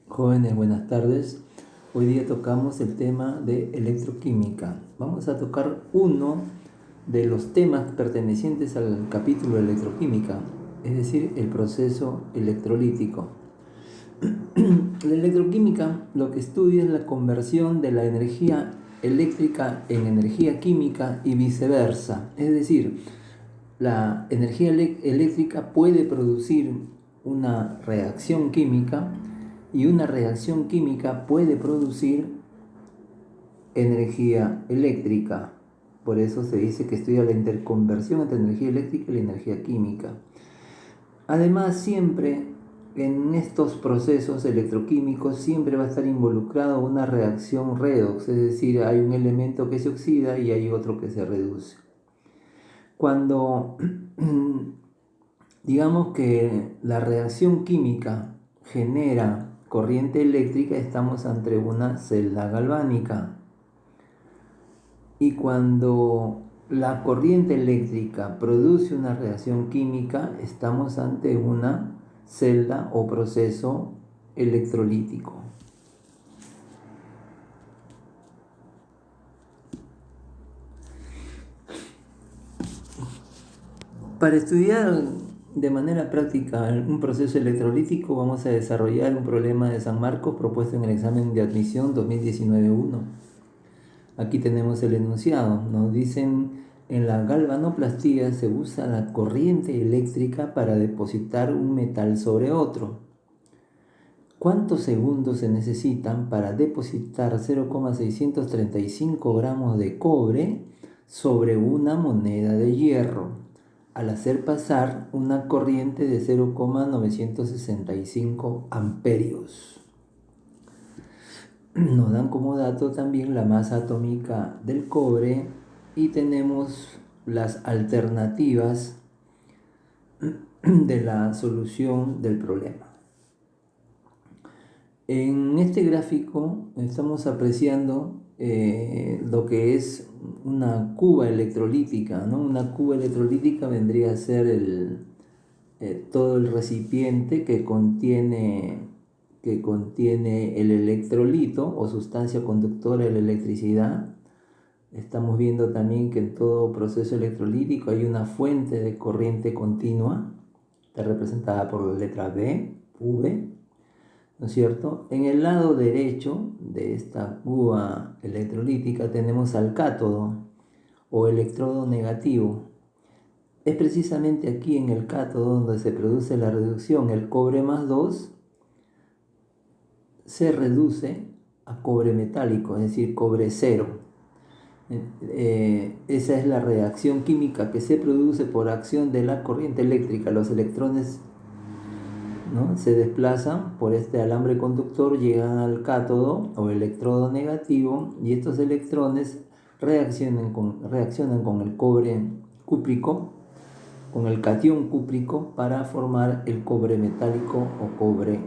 Jóvenes, buenas tardes. Hoy día tocamos el tema de electroquímica. Vamos a tocar uno de los temas pertenecientes al capítulo de electroquímica, es decir, el proceso electrolítico. La electroquímica lo que estudia es la conversión de la energía eléctrica en energía química y viceversa. Es decir, la energía eléctrica puede producir una reacción química y una reacción química puede producir energía eléctrica. Por eso se dice que estudia la interconversión entre energía eléctrica y la energía química. Además, siempre en estos procesos electroquímicos siempre va a estar involucrado una reacción redox, es decir, hay un elemento que se oxida y hay otro que se reduce. Cuando digamos que la reacción química genera corriente eléctrica, estamos ante una celda galvánica. Y cuando la corriente eléctrica produce una reacción química, estamos ante una celda o proceso electrolítico. Para estudiar de manera práctica un proceso electrolítico vamos a desarrollar un problema de San Marcos propuesto en el examen de admisión 2019-1. Aquí tenemos el enunciado. Nos dicen: en la galvanoplastía se usa la corriente eléctrica para depositar un metal sobre otro. ¿Cuántos segundos se necesitan para depositar 0,635 gramos de cobre sobre una moneda de hierro al hacer pasar una corriente de 0,965 amperios? Nos dan como dato también la masa atómica del cobre y tenemos las alternativas de la solución del problema. En este gráfico estamos apreciando lo que es una cuba electrolítica, ¿no? Una cuba electrolítica vendría a ser todo el recipiente que contiene el electrolito o sustancia conductora de la electricidad. Estamos viendo también que en todo proceso electrolítico hay una fuente de corriente continua, está representada por la letra B, V, ¿no es cierto? En el lado derecho de esta cuba electrolítica tenemos al cátodo o electrodo negativo. Es precisamente aquí en el cátodo donde se produce la reducción. El cobre más 2 se reduce a cobre metálico, es decir, cobre 0. Esa es la reacción química que se produce por acción de la corriente eléctrica. Los electrones, ¿no?, se desplazan por este alambre conductor, llegan al cátodo o electrodo negativo y estos electrones reaccionan con el cobre cúprico, con el catión cúprico, para formar el cobre metálico o cobre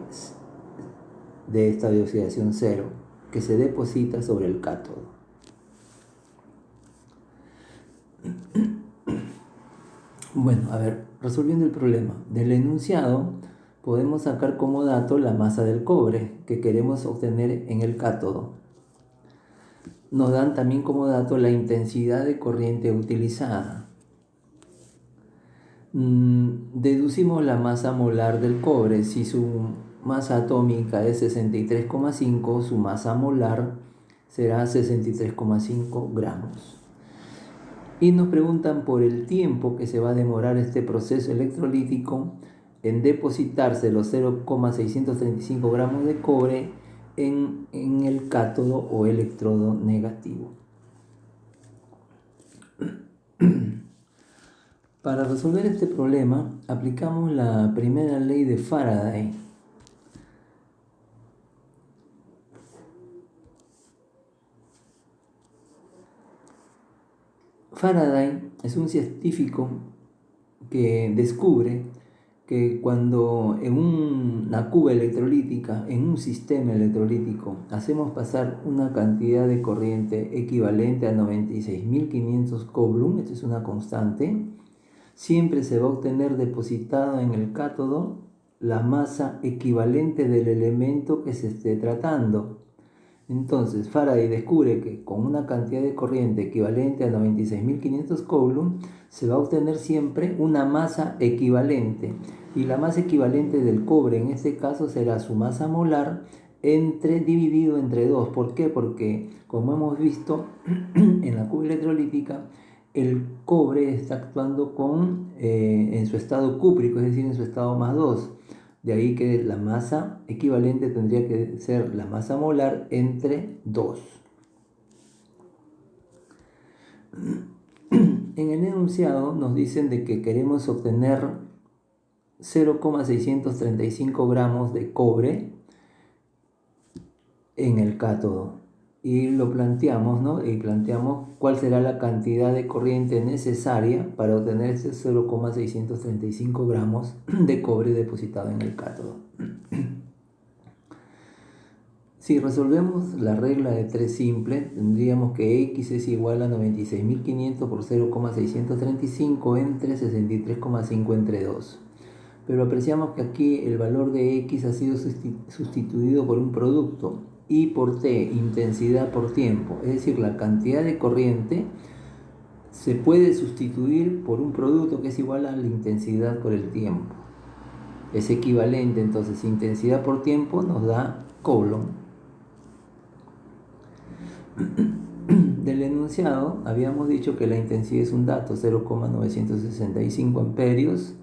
de esta de oxidación 0 que se deposita sobre el cátodo. Bueno, a ver, resolviendo el problema del enunciado, podemos sacar como dato la masa del cobre que queremos obtener en el cátodo. Nos dan también como dato la intensidad de corriente utilizada. Deducimos la masa molar del cobre. Si su masa atómica es 63,5, su masa molar será 63,5 gramos. Y nos preguntan por el tiempo que se va a demorar este proceso electrolítico en depositarse los 0,635 gramos de cobre en el cátodo o electrodo negativo. Para resolver este problema aplicamos la primera ley de Faraday. Faraday es un científico que descubre que cuando en una cuba electrolítica, en un sistema electrolítico, hacemos pasar una cantidad de corriente equivalente a 96.500 coulomb, esto es una constante, siempre se va a obtener depositado en el cátodo la masa equivalente del elemento que se esté tratando. Entonces Faraday descubre que con una cantidad de corriente equivalente a 96.500 coulomb se va a obtener siempre una masa equivalente, y la masa equivalente del cobre en este caso será su masa molar dividido entre 2. ¿Por qué? Porque, como hemos visto en la cuba electrolítica, el cobre está actuando en su estado cúprico, es decir, en su estado +2. De ahí que la masa equivalente tendría que ser la masa molar entre 2. En el enunciado nos dicen de que queremos obtener 0,635 gramos de cobre en el cátodo. Y lo planteamos, ¿no? Y planteamos cuál será la cantidad de corriente necesaria para obtener ese 0,635 gramos de cobre depositado en el cátodo. Si resolvemos la regla de 3 simple, tendríamos que X es igual a 96.500 por 0,635 entre 63,5 entre 2. Pero apreciamos que aquí el valor de X ha sido sustituido por un producto, I por T, intensidad por tiempo. Es decir, la cantidad de corriente se puede sustituir por un producto que es igual a la intensidad por el tiempo. Es equivalente, entonces intensidad por tiempo nos da Coulomb. Del enunciado habíamos dicho que la intensidad es un dato, 0,965 amperios,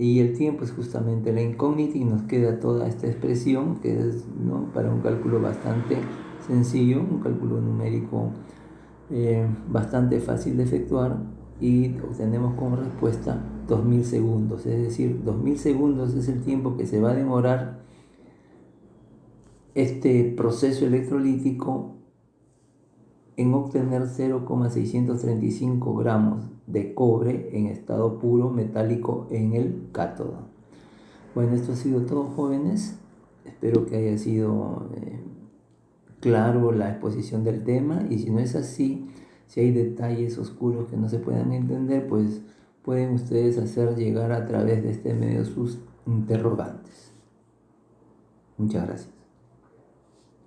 y el tiempo es justamente la incógnita, y nos queda toda esta expresión que es, ¿no?, para un cálculo bastante sencillo, un cálculo numérico bastante fácil de efectuar, y obtenemos como respuesta 2000 segundos, es decir, 2000 segundos es el tiempo que se va a demorar este proceso electrolítico en obtener 0,635 gramos de cobre en estado puro metálico en el cátodo. Bueno, esto ha sido todo, jóvenes. Espero que haya sido claro la exposición del tema, y si no es así, si hay detalles oscuros que no se puedan entender, pues pueden ustedes hacer llegar a través de este medio sus interrogantes. Muchas gracias.